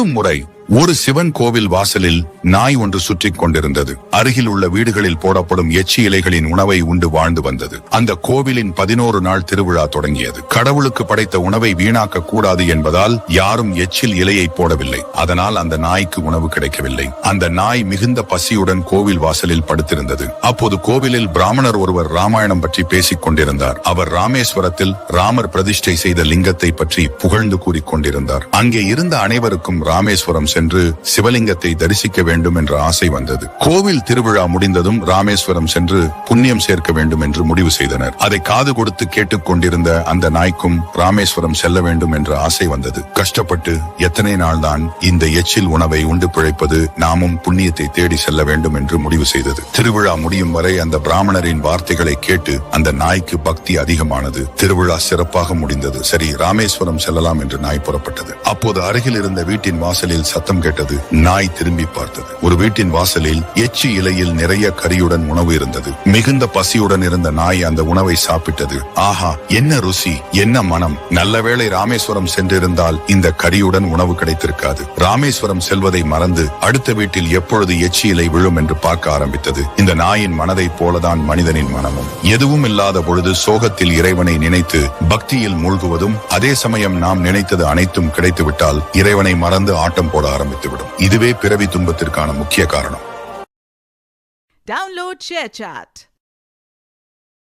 ஒரு முறை ஒரு சிவன் கோவில் வாசலில் நாய் ஒன்று சுற்றிக் கொண்டிருந்தது. அருகில் உள்ள வீடுகளில் போடப்படும் எச்சி இலைகளின் உணவை உண்டு வாழ்ந்து வந்தது. அந்த கோவிலின் 11 நாள் திருவிழா தொடங்கியது. கடவுளுக்கு படைத்த உணவை வீணாக்க கூடாது என்பதால் யாரும் எச்சில் இலையை போடவில்லை. அதனால் அந்த நாய்க்கு உணவு கிடைக்கவில்லை. அந்த நாய் மிகுந்த பசியுடன் கோவில் வாசலில் படுத்திருந்தது. அப்போது கோவிலில் பிராமணர் ஒருவர் ராமாயணம் பற்றி பேசிக் கொண்டிருந்தார். அவர் ராமேஸ்வரத்தில் ராமர் பிரதிஷ்டை செய்த லிங்கத்தை பற்றி புகழ்ந்து கூறிக்கொண்டிருந்தார். அங்கே இருந்த அனைவருக்கும் ராமேஸ்வரம் சென்று சிவலிங்கத்தை தரிசிக்க வேண்டும் என்ற ஆசை வந்தது. கோவில் திருவிழா முடிந்ததும் ராமேஸ்வரம் சென்று புண்ணியம் சேர்க்க வேண்டும் என்று முடிவு செய்தனர். அதை காது கொடுத்து கேட்டுக் கொண்டிருந்த அந்த நாய்க்கும் ராமேஸ்வரம் செல்ல வேண்டும் என்ற ஆசை வந்தது. கஷ்டப்பட்டு எத்தனை நாள் தான் இந்த எச்சில் உணவை உண்டு பிழைப்பது, நாமும் புண்ணியத்தை தேடி செல்ல வேண்டும் என்று முடிவு செய்தது. திருவிழா முடியும் வரை அந்த பிராமணரின் வார்த்தைகளை கேட்டு அந்த நாய்க்கு பக்தி அதிகமானது. திருவிழா சிறப்பாக முடிந்தது. சரி, ராமேஸ்வரம் செல்லலாம் என்று நாய் புறப்பட்டது. அப்போது அருகில் இருந்த வீட்டின் வாசலில் சத்தம் கேட்டது. நாய் திரும்பி பார்த்தது. ஒரு வீட்டின் வாசலில் எச்சி இலையில் நிறைய கறியுடன் உணவு இருந்தது. மிகுந்த பசியுடன் இருந்த நாய் அந்த உணவை சாப்பிட்டது. ஆஹா, என்ன ருசி, என்ன மனம்! நல்லவேளை ராமேஸ்வரம் சென்றிருந்தால் இந்த கறியுடன் உணவு கிடைத்திருக்காது. ராமேஸ்வரம் செல்வதை மறந்து அடுத்த வீட்டில் எப்பொழுது எச்சி இலை விழும் என்று பார்க்க ஆரம்பித்தது. இந்த நாயின் மனதை போலதான் மனிதனின் மனமும். எதுவும் இல்லாத பொழுது சோகத்தில் இறைவனை நினைத்து பக்தியில் மூழ்குவதும், அதே சமயம் நாம் நினைத்தது அனைத்தும் கிடைத்துவிட்டால் இறைவனை மறந்து ஆட்டம் போட ஆரம்பித்துவிடும். இதுவே பிறவி துன்பத்திற்கான முக்கிய காரணம். Download ShareChat.